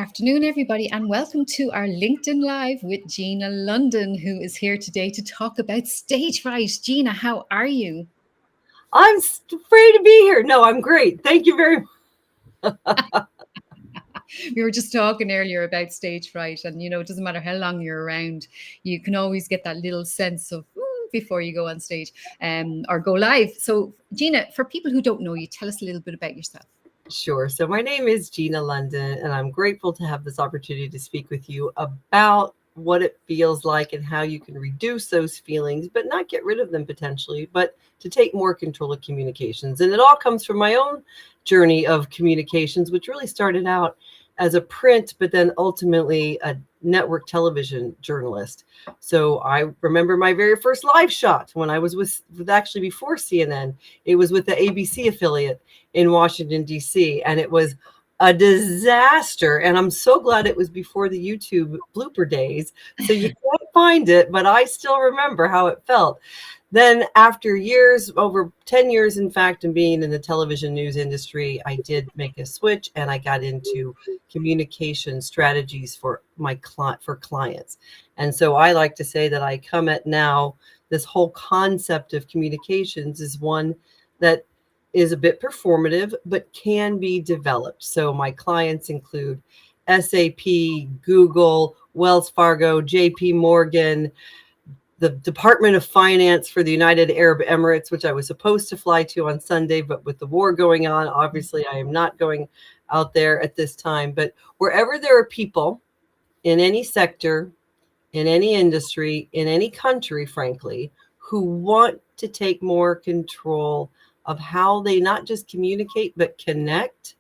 afternoon, everybody, and welcome to our LinkedIn Live with Gina London, who is here today to talk about stage fright. Gina, how are you? I'm free to be here. No, I'm great. Thank you very much. We were just talking earlier about stage fright, and it doesn't matter how long you're around, you can always get that little sense of before you go on stage or go live. So, Gina, for people who don't know you, tell us a little bit about yourself. Sure. So my name is Gina London, and I'm grateful to have this opportunity to speak with you about what it feels like and how you can reduce those feelings, but not get rid of them potentially, but to take more control of communications. And it all comes from my own journey of communications, which really started out as a print, but then ultimately a network television journalist. So I remember my very first live shot when I was with actually before CNN. It was with the ABC affiliate in Washington, D.C., and it was a disaster. And I'm so glad it was before the YouTube blooper days. So you can't find it, but I still remember how it felt. Then after years, over 10 years, in fact, and being in the television news industry, I did make a switch and I got into communication strategies for clients. And so I like to say that I come at now this whole concept of communications is one that is a bit performative, but can be developed. So my clients include SAP, Google, Wells Fargo, JP Morgan, the Department of Finance for the United Arab Emirates, which I was supposed to fly to on Sunday, but with the war going on, obviously I am not going out there at this time. But wherever there are people in any sector, in any industry, in any country, frankly, who want to take more control of how they not just communicate, but connect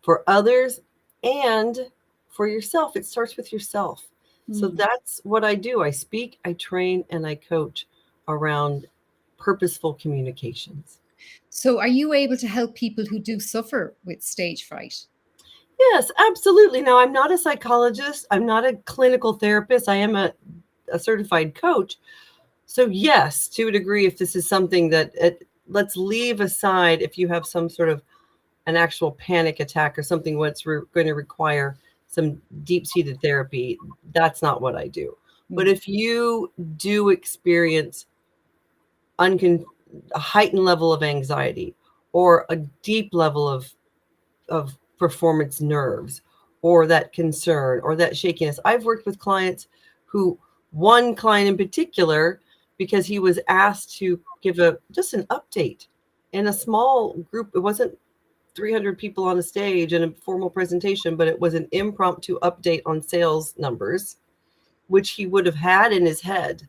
for others and for yourself. It starts with yourself. So that's what I do. I speak, I train, and I coach around purposeful communications. So, are you able to help people who do suffer with stage fright? Yes, absolutely. Now, I'm not a psychologist. I'm not a clinical therapist. I am a certified coach. So, yes, to a degree, if this is something that let's leave aside if you have some sort of an actual panic attack or something what's going to require some deep-seated therapy, that's not what I do. But if you do experience a heightened level of anxiety or a deep level of performance nerves or that concern or that shakiness, I've worked with clients one client in particular, because he was asked to give just an update in a small group. It wasn't 300 people on a stage and a formal presentation, but it was an impromptu update on sales numbers, which he would have had in his head.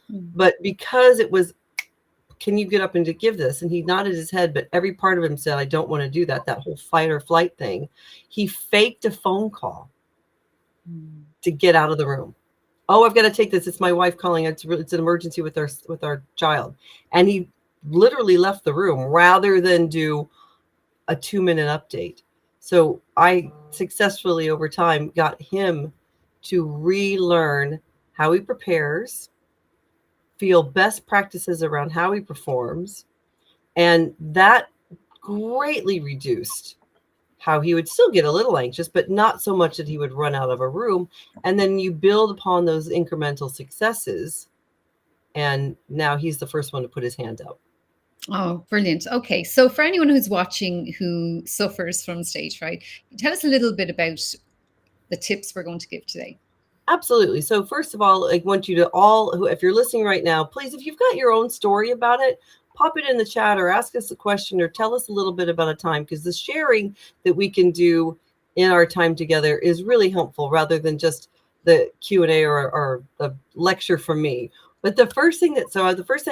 But because it was, can you get up and to give this? And he nodded his head, but every part of him said, I don't want to do that whole fight or flight thing. He faked a phone call to get out of the room. Oh, I've got to take this. It's my wife calling. It's an emergency with our child. And he literally left the room rather than do a 2-minute update. So I successfully over time got him to relearn how he prepares, feel best practices around how he performs, and that greatly reduced how he would still get a little anxious, but not so much that he would run out of a room. And then you build upon those incremental successes, and now he's the first one to put his hand up. Oh, brilliant. Okay. So for anyone who's watching who suffers from stage fright, tell us a little bit about the tips we're going to give today. Absolutely. So first of all, I want you to if you're listening right now, please, if you've got your own story about it, pop it in the chat or ask us a question or tell us a little bit about a time, because the sharing that we can do in our time together is really helpful rather than just the Q&A or the lecture from me. But the first thing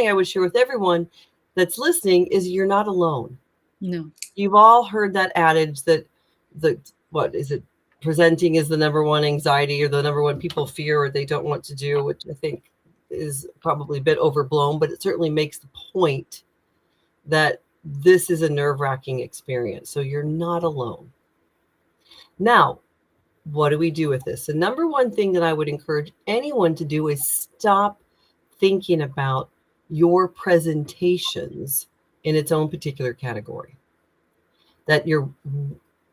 I would share with everyone that's listening is you're not alone. No. You've all heard that adage that presenting is the number one anxiety or the number one people fear or they don't want to do, which I think is probably a bit overblown, but it certainly makes the point that this is a nerve-wracking experience. So you're not alone. Now, what do we do with this? The number one thing that I would encourage anyone to do is stop thinking about your presentations in its own particular category. That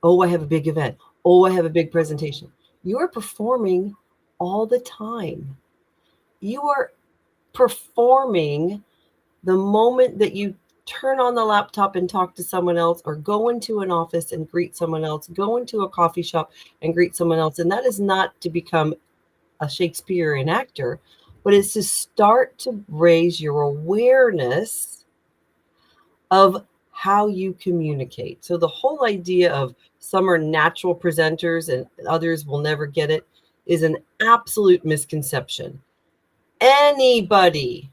I have a big event. Oh, I have a big presentation. You are performing all the time. You are performing the moment that you turn on the laptop and talk to someone else, or go into an office and greet someone else, go into a coffee shop and greet someone else. And that is not to become a Shakespearean actor, but it's to start to raise your awareness of how you communicate. So the whole idea of some are natural presenters and others will never get it is an absolute misconception. Anybody,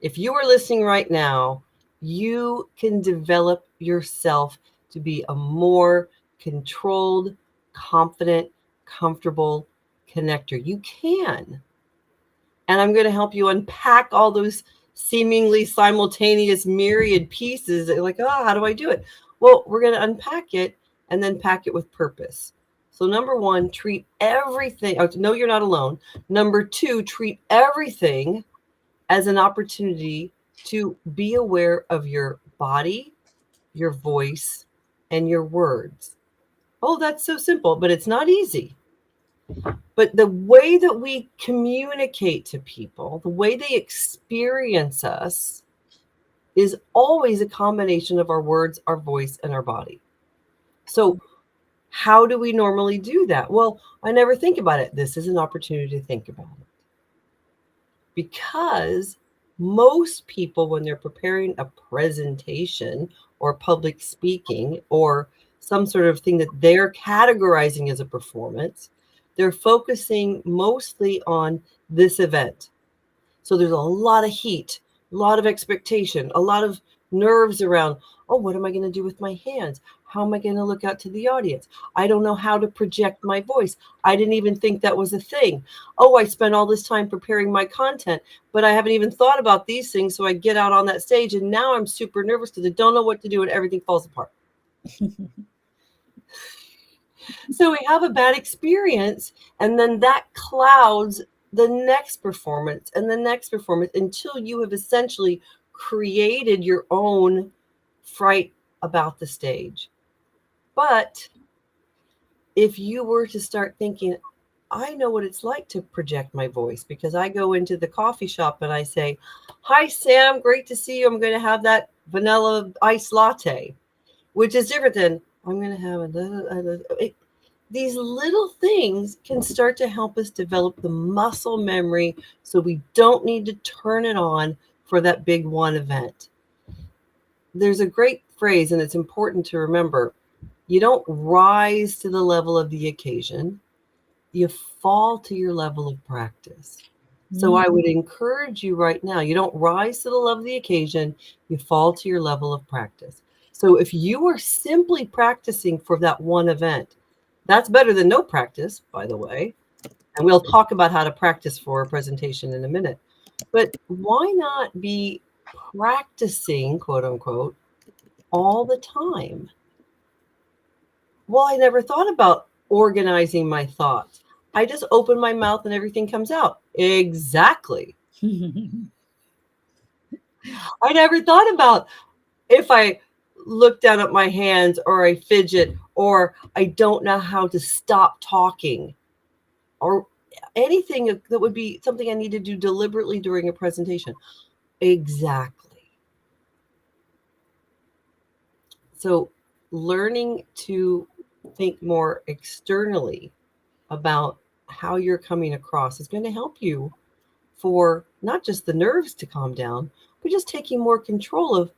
if you are listening right now, you can develop yourself to be a more controlled, confident, comfortable connector. You can. And I'm going to help you unpack all those seemingly simultaneous myriad pieces. Like, oh, how do I do it? Well, we're going to unpack it and then pack it with purpose. So number one, treat everything. Oh, no, you're not alone. Number two, treat everything as an opportunity to be aware of your body, your voice, and your words. Oh, that's so simple, but it's not easy. But the way that we communicate to people, the way they experience us, is always a combination of our words, our voice, and our body. So, how do we normally do that? Well, I never think about it. This is an opportunity to think about it. Because most people, when they're preparing a presentation or public speaking or some sort of thing that they're categorizing as a performance, they're focusing mostly on this event. So there's a lot of heat, a lot of expectation, a lot of nerves around, oh, what am I going to do with my hands? How am I going to look out to the audience? I don't know how to project my voice. I didn't even think that was a thing. Oh, I spent all this time preparing my content, but I haven't even thought about these things. So I get out on that stage and now I'm super nervous because I don't know what to do and everything falls apart. So we have a bad experience, and then that clouds the next performance and the next performance until you have essentially created your own fright about the stage. But if you were to start thinking, I know what it's like to project my voice because I go into the coffee shop and I say, hi, Sam, great to see you. I'm going to have that vanilla iced latte, which is different than I'm going to have a these little things can start to help us develop the muscle memory so we don't need to turn it on for that big one event. There's a great phrase, and it's important to remember. You don't rise to the level of the occasion. You fall to your level of practice. So I would encourage you right now, you don't rise to the level of the occasion, you fall to your level of practice. So if you are simply practicing for that one event, that's better than no practice, by the way. And we'll talk about how to practice for a presentation in a minute. But why not be practicing, quote unquote, all the time? Well, I never thought about organizing my thoughts. I just open my mouth and everything comes out. Exactly. I never thought about if I look down at my hands or I fidget or I don't know how to stop talking or anything that would be something I need to do deliberately during a presentation. Exactly. So learning to think more externally about how you're coming across is going to help you for not just the nerves to calm down, but just taking more control of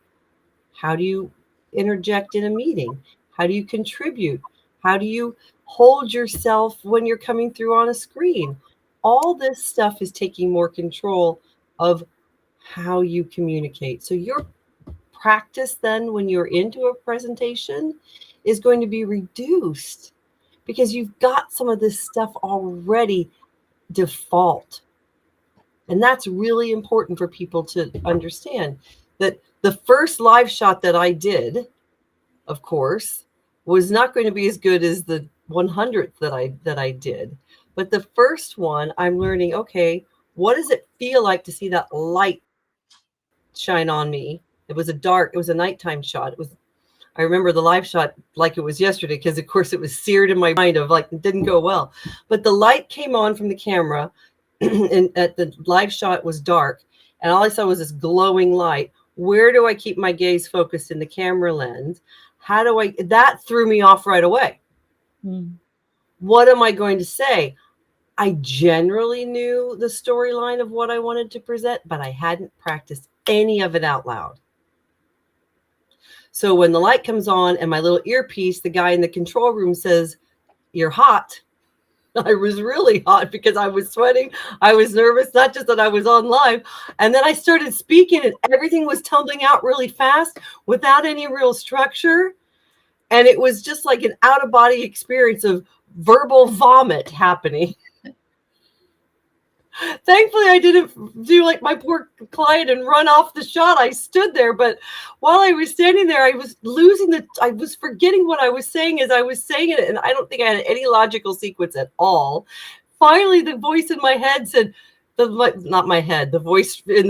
how do you interject in a meeting? How do you contribute? How do you hold yourself when you're coming through on a screen? All this stuff is taking more control of how you communicate. So your practice then when you're into a presentation is going to be reduced because you've got some of this stuff already default. And that's really important for people to understand that the first live shot that I did, of course, was not going to be as good as the 100th that I did. But the first one, I'm learning, okay, what does it feel like to see that light shine on me? It was a nighttime shot. I remember the live shot like it was yesterday because, of course, it was seared in my mind of like it didn't go well. But the light came on from the camera, and at the live shot was dark, and all I saw was this glowing light. Where do I keep my gaze focused in the camera lens? How do I? That threw me off right away. Mm. What am I going to say? I generally knew the storyline of what I wanted to present, but I hadn't practiced any of it out loud. So when the light comes on and my little earpiece, the guy in the control room says, "You're hot." I was really hot because I was sweating. I was nervous, not just that I was on live. And then I started speaking and everything was tumbling out really fast without any real structure. And it was just like an out of body experience of verbal vomit happening. Thankfully, I didn't do like my poor client and run off the shot. I stood there, but while I was standing there, I was I was forgetting what I was saying as I was saying it. And I don't think I had any logical sequence at all. Finally, the voice in my head said, not my head, the voice in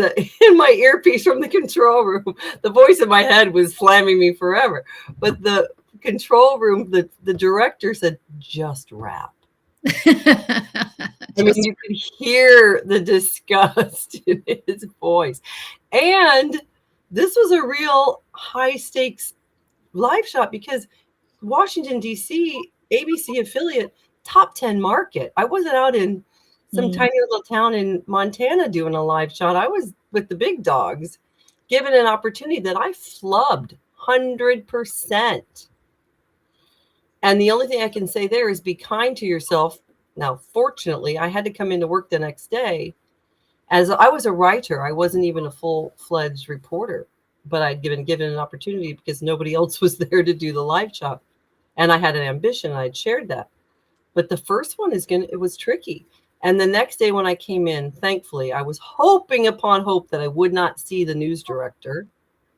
my earpiece from the control room. The voice in my head was slamming me forever. But the control room, the director said, "Just rap." I mean, you could hear the disgust in his voice. And this was a real high stakes live shot because Washington, D.C., ABC affiliate, top 10 market. I wasn't out in some tiny little town in Montana doing a live shot. I was with the big dogs, given an opportunity that I flubbed 100%. And the only thing I can say there is be kind to yourself. Now, fortunately, I had to come into work the next day. As I was a writer, I wasn't even a full-fledged reporter, but I'd been given an opportunity because nobody else was there to do the live shot. And I had an ambition, and I'd shared that. But the first one it was tricky. And the next day when I came in, thankfully, I was hoping upon hope that I would not see the news director,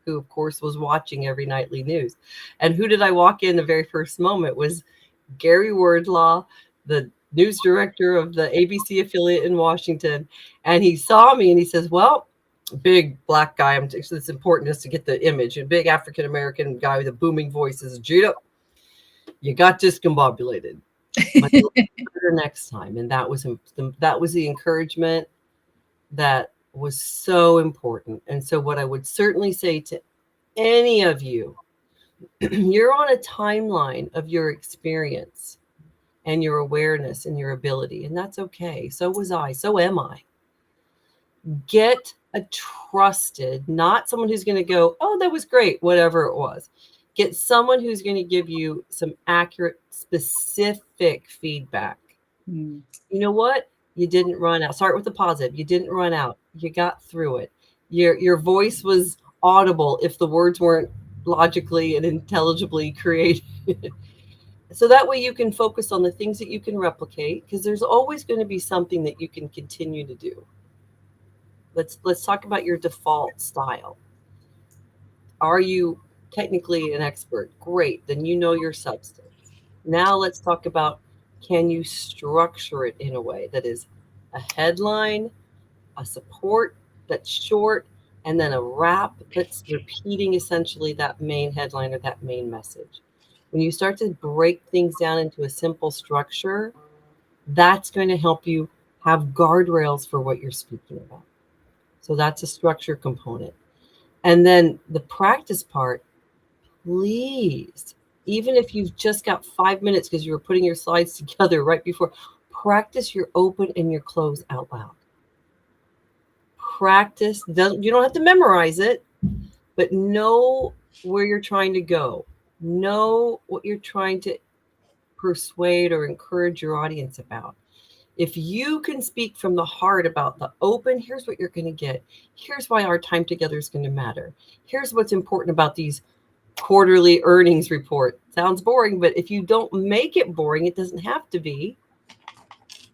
who, of course, was watching every nightly news. And who did I walk in the very first moment was Gary Wardlaw, the news director of the ABC affiliate in Washington. And he saw me and he says, "Well, big black guy, it's important just to get the image, a big African-American guy with a booming voice says, Gina, you got discombobulated. But you'll be better next time." And that was the encouragement that was so important. And so what I would certainly say to any of you, you're on a timeline of your experience and your awareness and your ability, and that's okay. So was I. So am I. Get a trusted, not someone who's going to go, "Oh, that was great," whatever it was. Get someone who's going to give you some accurate, specific feedback. You know what? You didn't run out. Start with the positive. You didn't run out. You got through it. Your voice was audible if the words weren't logically and intelligibly created. So that way you can focus on the things that you can replicate, because there's always going to be something that you can continue to do. Let's talk about your default style. Are you technically an expert? Great. Then you know your substance. Now let's talk about, can you structure it in a way that is a headline, a support that's short, and then a wrap that's repeating essentially that main headline or that main message. When you start to break things down into a simple structure, that's going to help you have guardrails for what you're speaking about. So that's a structure component. And then the practice part, please, even if you've just got 5 minutes because you were putting your slides together right before, practice your open and your close out loud. Practice. You don't have to memorize it, but know where you're trying to go. Know what you're trying to persuade or encourage your audience about. If you can speak from the heart about the open, here's what you're going to get. Here's why our time together is going to matter. Here's what's important about these quarterly earnings report. Sounds boring, but if you don't make it boring, it doesn't have to be.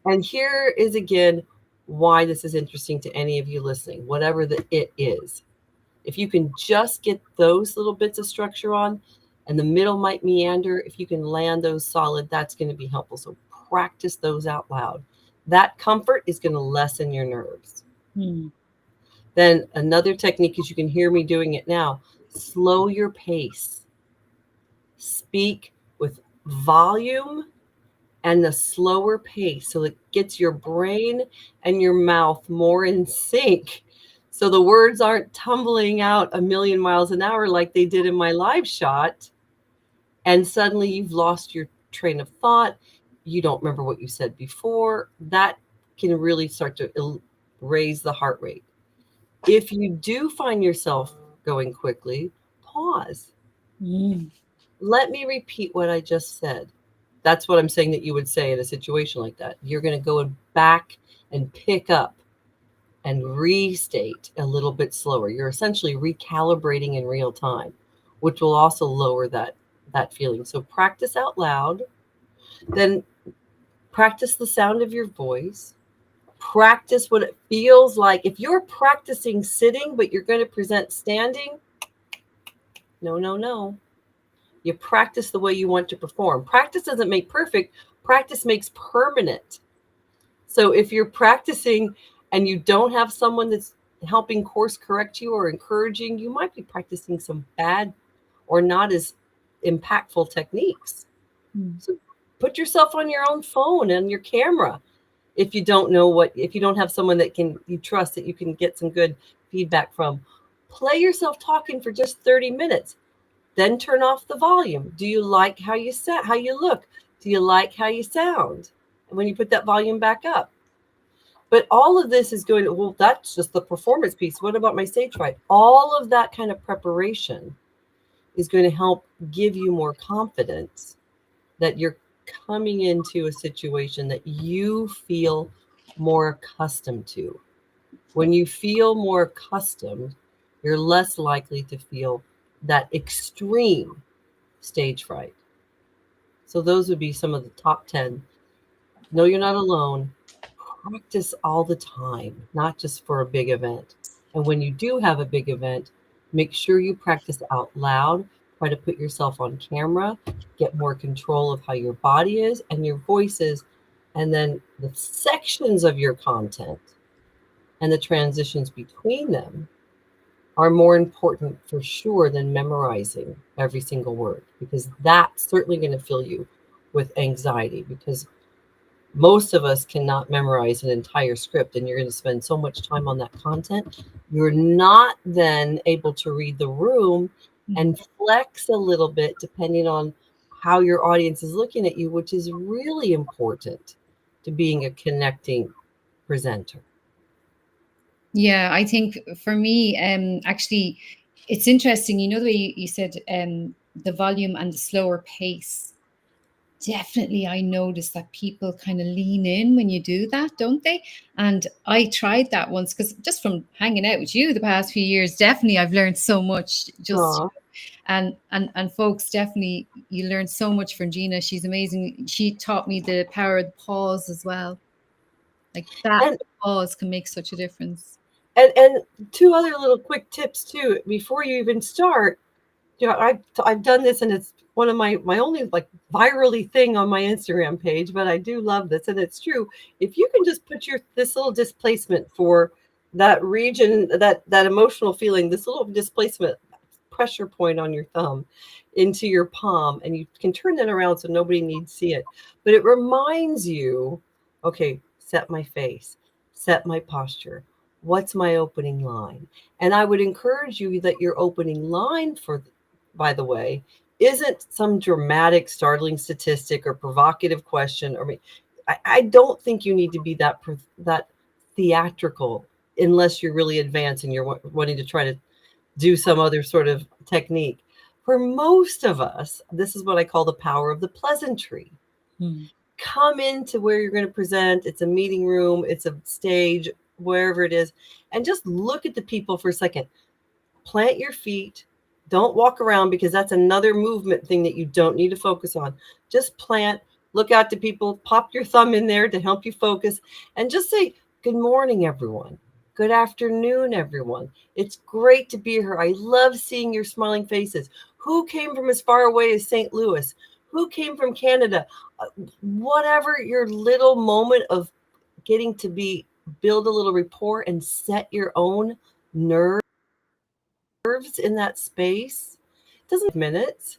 And here is again why this is interesting to any of you listening, whatever the it is. If you can just get those little bits of structure on, and the middle might meander, if you can land those solid, that's going to be helpful. So practice those out loud. That comfort is going to lessen your nerves. Then another technique is, you can hear me doing it now, slow your pace. Speak with volume and a slower pace so it gets your brain and your mouth more in sync. So the words aren't tumbling out a million miles an hour like they did in my live shot. And suddenly you've lost your train of thought. You don't remember what you said before. That can really start to raise the heart rate. If you do find yourself going quickly, pause. Mm. Let me repeat what I just said. That's what I'm saying that you would say in a situation like that. You're going to go back and pick up and restate a little bit slower. You're essentially recalibrating in real time, which will also lower that feeling. So practice out loud, then practice the sound of your voice. Practice what it feels like. If you're practicing sitting, but you're going to present standing, no, no, no. You practice the way you want to perform. Practice doesn't make perfect, practice makes permanent. So if you're practicing and you don't have someone that's helping course correct you or encouraging, you might be practicing some bad or not as impactful techniques. Mm. So put yourself on your own phone and your camera. If you don't have someone that you trust that you can get some good feedback from, play yourself talking for just 30 minutes. Then turn off the volume. Do you like how you look? Do you like how you sound? And when you put that volume back up. But all of this is going to, well, that's just the performance piece. What about my stage fright? All of that kind of preparation is going to help give you more confidence that you're coming into a situation that you feel more accustomed to. When you feel more accustomed, you're less likely to feel that extreme stage fright. So those would be some of the top 10. No, you're not alone. Practice all the time, not just for a big event. And when you do have a big event, make sure you practice out loud. Try to put yourself on camera, get more control of how your body is and your voice is, and then the sections of your content and the transitions between them are more important for sure than memorizing every single word, because that's certainly going to fill you with anxiety, because most of us cannot memorize an entire script and you're going to spend so much time on that content. You're not then able to read the room Mm. and flex a little bit depending on how your audience is looking at you, which is really important to being a connecting presenter. Yeah, I think for me, actually, it's interesting. You know the way you said the volume and the slower pace. Definitely, I notice that people kind of lean in when you do that, don't they? And I tried that once because just from hanging out with you the past few years, definitely I've learned so much. Just Aw. and folks, definitely you learn so much from Gina. She's amazing. She taught me the power of the pause as well. Like that And pause can make such a difference. and two other little quick tips too before you even start. I've done this, and it's one of my only like virally thing on my Instagram page, but I do love this, and it's true. If you can just put this little displacement for that region, that emotional feeling, this little displacement pressure point on your thumb into your palm, and you can turn that around so nobody needs to see it. But it reminds you, okay, set my face, set my posture. What's my opening line? And I would encourage you that your opening line by the way, isn't some dramatic, startling statistic or provocative question. I don't think you need to be that theatrical unless you're really advanced and you're wanting to try to do some other sort of technique. For most of us, this is what I call the power of the pleasantry. Hmm. Come into where you're going to present. It's a meeting room, it's a stage, wherever it is, and just look at the people for a second. Plant your feet. Don't walk around, because that's another movement thing that you don't need to focus on. Just plant, look out to people, pop your thumb in there to help you focus, and just say, good morning, everyone. Good afternoon, everyone. It's great to be here. I love seeing your smiling faces. Who came from as far away as St. Louis? Who came from Canada? Whatever your little moment of getting to build a little rapport and set your own nerves in that space. It doesn't take minutes,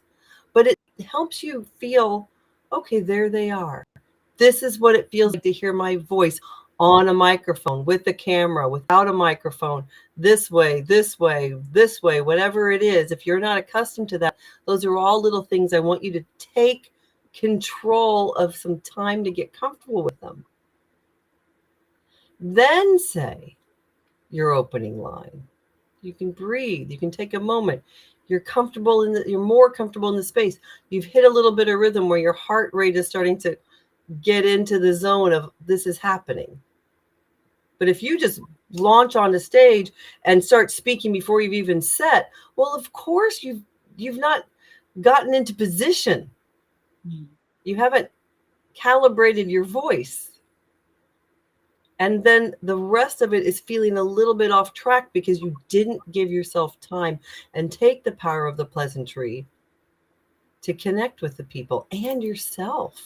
but helps you feel, okay, there they are. This is what it feels like to hear my voice on a microphone, with a camera, without a microphone, this way, this way, this way, whatever it is. If you're not accustomed to that, those are all little things I want you to take control of, some time to get comfortable with them. Then say your opening line. You can breathe, you can take a moment. You're comfortable you're more comfortable in the space. You've hit a little bit of rhythm where your heart rate is starting to get into the zone of this is happening. But if you just launch on the stage and start speaking before you've even set, well, of course you've not gotten into position. You haven't calibrated your voice. And then the rest of it is feeling a little bit off track because you didn't give yourself time and take the power of the pleasantry to connect with the people and yourself.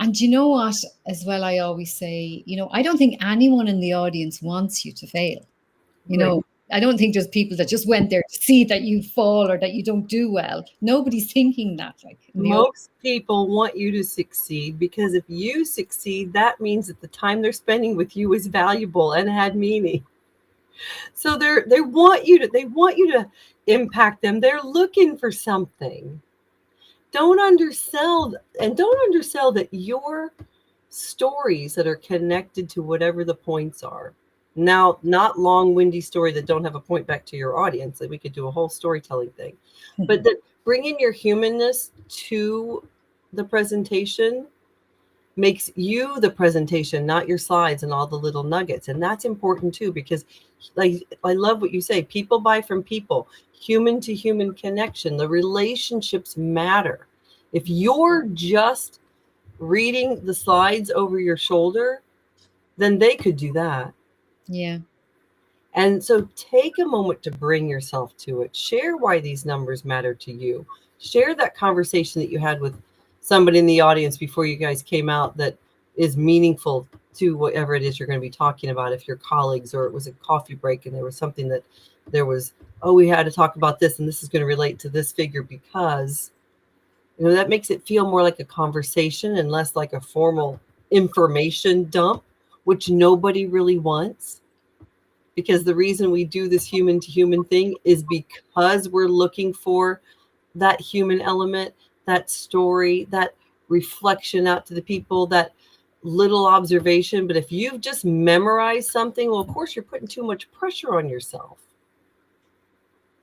And you know what, as well, I always say, I don't think anyone in the audience wants you to fail. Right. I don't think there's people that just went there to see that you fall or that you don't do well. Nobody's thinking that, like in the audience. Most people want you to succeed because if you succeed, that means that the time they're spending with you is valuable and had meaning. So they want you to impact them. They're looking for something. Don't undersell that your stories that are connected to whatever the points are. Now, not long, windy story that don't have a point back to your audience. That we could do a whole storytelling thing, but that bringing your humanness to the presentation makes you the presentation, not your slides and all the little nuggets. And that's important too, because like I love what you say, people buy from people, human to human connection. The relationships matter. If you're just reading the slides over your shoulder, then they could do that. Yeah. And so take a moment to bring yourself to it. Share why these numbers matter to you. Share that conversation that you had with somebody in the audience before you guys came out that is meaningful to whatever it is you're going to be talking about. If you're colleagues, or it was a coffee break and there was something that there was, oh, we had to talk about this and this is going to relate to this figure, because that makes it feel more like a conversation and less like a formal information dump, which nobody really wants. Because the reason we do this human to human thing is because we're looking for that human element, that story, that reflection out to the people, that little observation. But if you've just memorized something, well, of course, you're putting too much pressure on yourself.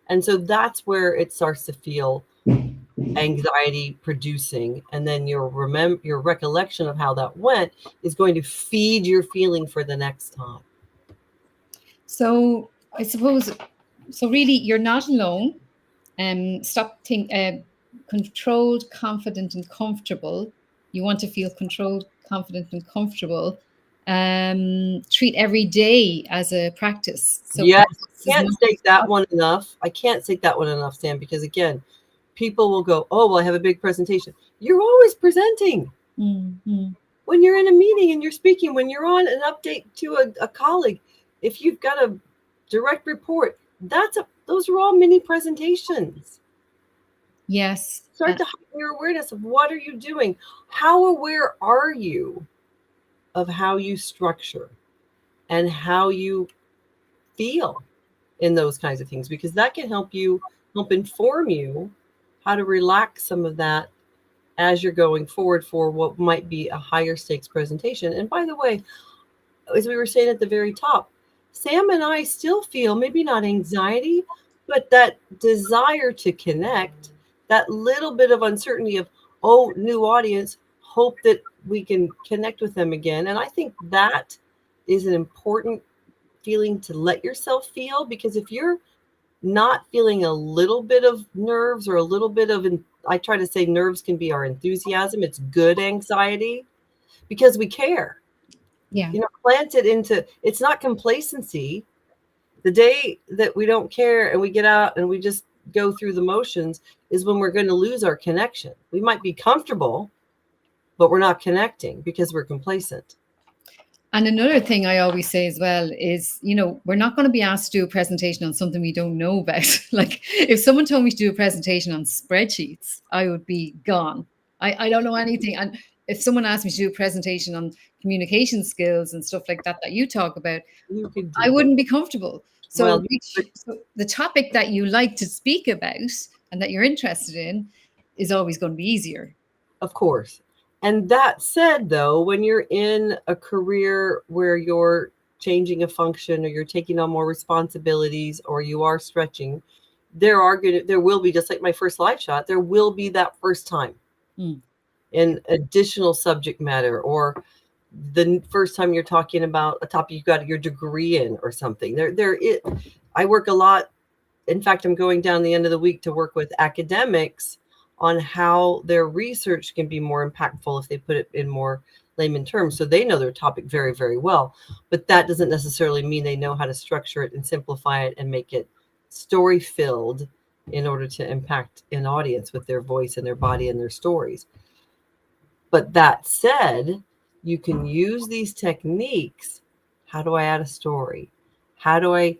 And so that's where it starts to feel anxiety producing. And then your recollection of how that went is going to feed your feeling for the next time. So I suppose, really, you're not alone. Stop controlled, confident, and comfortable. You want to feel controlled, confident, and comfortable. Treat every day as a practice. So yes, practice I can't state that one enough. I can't state that one enough, Sam, because again, people will go, oh, well, I have a big presentation. You're always presenting. Mm-hmm. When you're in a meeting and you're speaking, when you're on an update to a colleague, if you've got a direct report, those are all mini presentations. Yes. Start to heighten your awareness of what are you doing? How aware are you of how you structure and how you feel in those kinds of things? Because that can help inform you how to relax some of that as you're going forward for what might be a higher stakes presentation. And by the way, as we were saying at the very top, Sam and I still feel maybe not anxiety, but that desire to connect, that little bit of uncertainty of, oh, new audience, hope that we can connect with them again. And I think that is an important feeling to let yourself feel, because if you're not feeling a little bit of nerves or a little bit of, I try to say nerves can be our enthusiasm. It's good anxiety because we care. Yeah. Plant it into, it's not complacency. The day that we don't care and we get out and we just go through the motions is when we're going to lose our connection. We might be comfortable, but we're not connecting because we're complacent. And another thing I always say as well is, we're not going to be asked to do a presentation on something we don't know about. Like, if someone told me to do a presentation on spreadsheets, I would be gone. I don't know anything. And if someone asked me to do a presentation on communication skills and stuff like that, that you talk about, You could I do that. wouldn't be comfortable. Well, So the topic that you like to speak about and that you're interested in is always going to be easier. of course. And that said, though, when you're in a career where you're changing a function or you're taking on more responsibilities or you are stretching, there will be, just like my first live shot, there will be that first time Mm. in additional subject matter, or the first time you're talking about a topic you got your degree in or something. I work a lot. In fact, I'm going down the end of the week to work with academics on how their research can be more impactful if they put it in more layman terms. So they know their topic very, very well, but that doesn't necessarily mean they know how to structure it and simplify it and make it story filled in order to impact an audience with their voice and their body and their stories. But that said, you can use these techniques. How do I add a story? How do I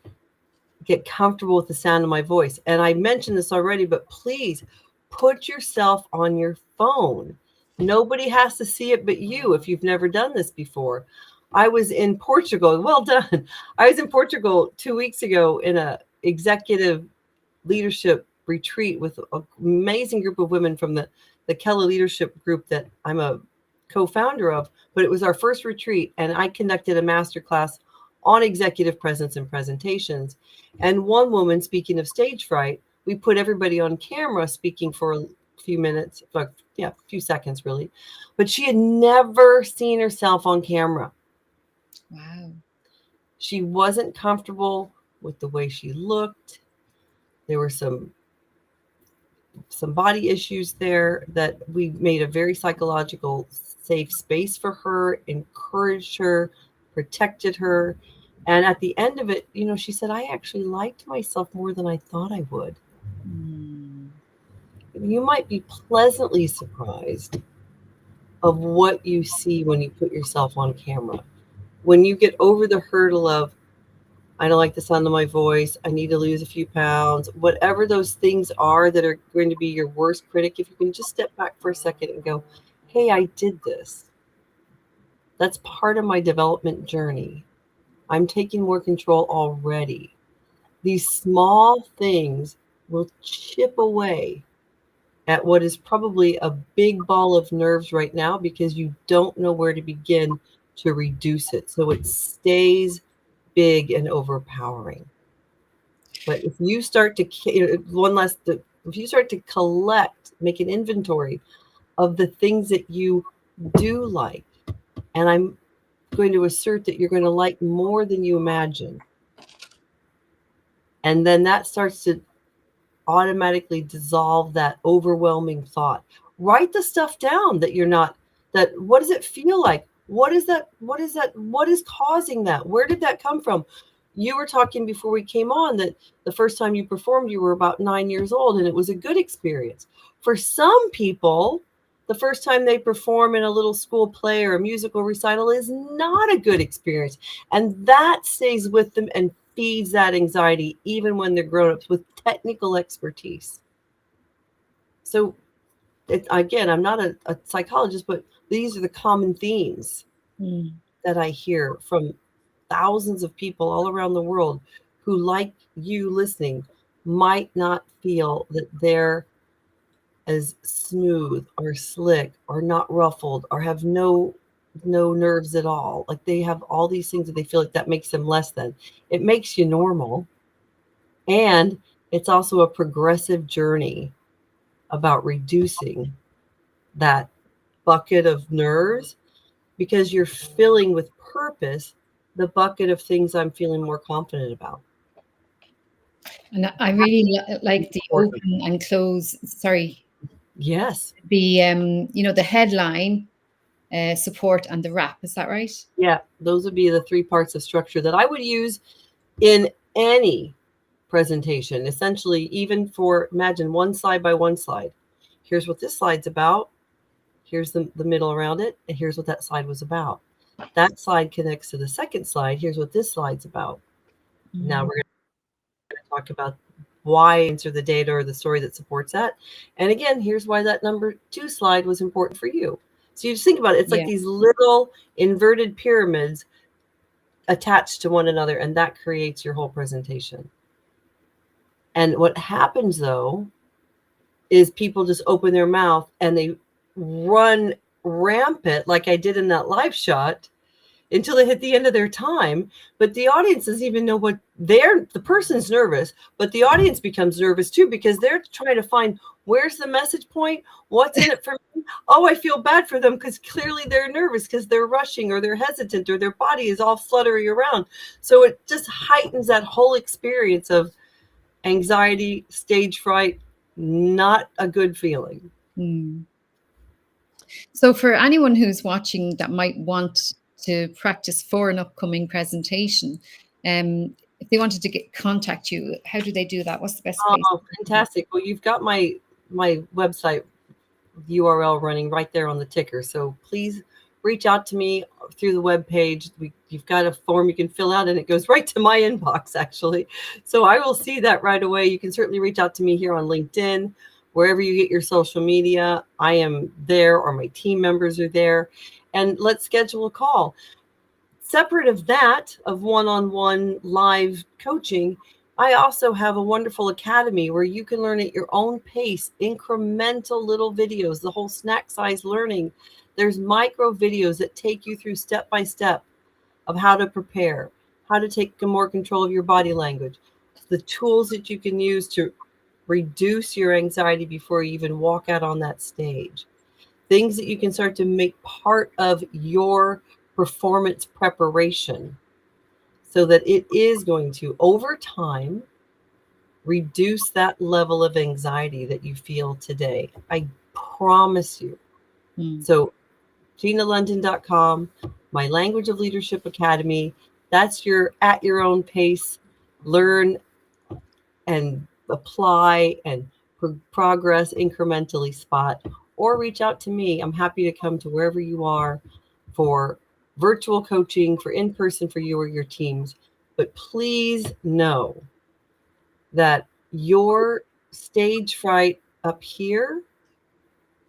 get comfortable with the sound of my voice? And I mentioned this already, but please put yourself on your phone. Nobody has to see it but you if you've never done this before. I was in Portugal. Well done. I was in Portugal 2 weeks ago in a executive leadership retreat with an amazing group of women from the Kella leadership group that I'm a co-founder of. But it was our first retreat, and I conducted a masterclass on executive presence and presentations. And one woman, speaking of stage fright, we put everybody on camera speaking for a few minutes, a few seconds really, but she had never seen herself on camera. Wow. She wasn't comfortable with the way she looked. There were some body issues there that we made a very psychological safe space for her, encouraged her, protected her. And at the end of it, she said, I actually liked myself more than I thought I would. Mm. You might be pleasantly surprised of what you see when you put yourself on camera. When you get over the hurdle of, I don't like the sound of my voice, I need to lose a few pounds, whatever those things are that are going to be your worst critic, if you can just step back for a second and go, hey, I did this. That's part of my development journey. I'm taking more control already. These small things will chip away at what is probably a big ball of nerves right now because you don't know where to begin to reduce it. So it stays big and overpowering. But if you start to, if you start to collect, make an inventory of the things that you do like, and I'm going to assert that you're going to like more than you imagine. And then that starts to automatically dissolve that overwhelming thought. Write the stuff down that you're not, what does it feel like? What is that? What is causing that? Where did that come from? You were talking before we came on that the first time you performed, you were about 9 years old and it was a good experience. For some people, the first time they perform in a little school play or a musical recital is not a good experience. And that stays with them and feeds that anxiety even when they're grown-ups with technical expertise. So again, I'm not a psychologist, but these are the common themes that I hear from thousands of people all around the world who, like you listening, might not feel that they're as smooth or slick or not ruffled or have no nerves at all. Like they have all these things that they feel like that makes them less than. It makes you normal. And it's also a progressive journey about reducing that bucket of nerves because you're filling with purpose the bucket of things I'm feeling more confident about. And I really like the Important. open and close. Sorry, Yes. the headline, support, and the wrap. Is that right? Yeah. Those would be the 3 parts of structure that I would use in any presentation. Essentially, even for, imagine one slide by one slide. Here's what this slide's about. Here's the middle around it. And here's what that slide was about. That slide connects to the second slide. Here's what this slide's about. Now we're going to talk about why answer the data or the story that supports that. And again, here's why that number 2 slide was important for you. So you just think about it. It's like these little inverted pyramids attached to one another, and that creates your whole presentation. And what happens, though, is people just open their mouth and they run rampant, like I did in that live shot, until they hit the end of their time. But the audience doesn't even know what the person's nervous, but the audience becomes nervous too, because they're trying to find, where's the message point? What's in it for me? Oh, I feel bad for them because clearly they're nervous because they're rushing or they're hesitant or their body is all fluttery around. So it just heightens that whole experience of anxiety, stage fright, not a good feeling. So for anyone who's watching that might want to practice for an upcoming presentation, if they wanted to contact you, how do they do that? What's the best place? Oh, fantastic. Well, you've got my website URL running right there on the ticker. So please reach out to me through the web page. You've got a form you can fill out and it goes right to my inbox, actually. So I will see that right away. You can certainly reach out to me here on LinkedIn, wherever you get your social media. I am there, or my team members are there, and let's schedule a call. Separate of that, of one-on-one live coaching, I also have a wonderful academy where you can learn at your own pace, incremental little videos, the whole snack size learning. There's micro videos that take you through step by step of how to prepare, how to take more control of your body language, the tools that you can use to reduce your anxiety before you even walk out on that stage, things that you can start to make part of your performance preparation so that it is going to, over time, reduce that level of anxiety that you feel today. I promise you. So GinaLondon.com, my Language of Leadership Academy, that's your at your own pace, learn and apply and progress incrementally spot, or reach out to me. I'm happy to come to wherever you are for virtual coaching, for in-person for you or your teams. But please know that your stage fright up here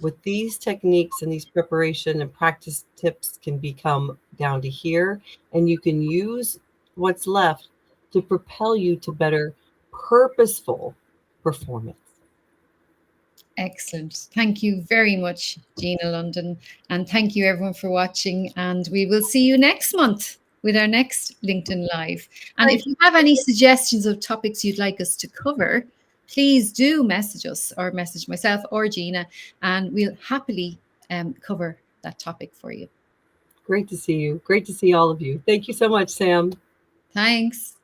with these techniques and these preparation and practice tips can become down to here, and you can use what's left to propel you to better purposeful performance. Excellent. Thank you very much, Gina London. And thank you everyone for watching. And we will see you next month with our next LinkedIn Live. And if you have any suggestions of topics you'd like us to cover, please do message us or message myself or Gina, and we'll happily cover that topic for you. Great to see you. Great to see all of you. Thank you so much, Sam. Thanks.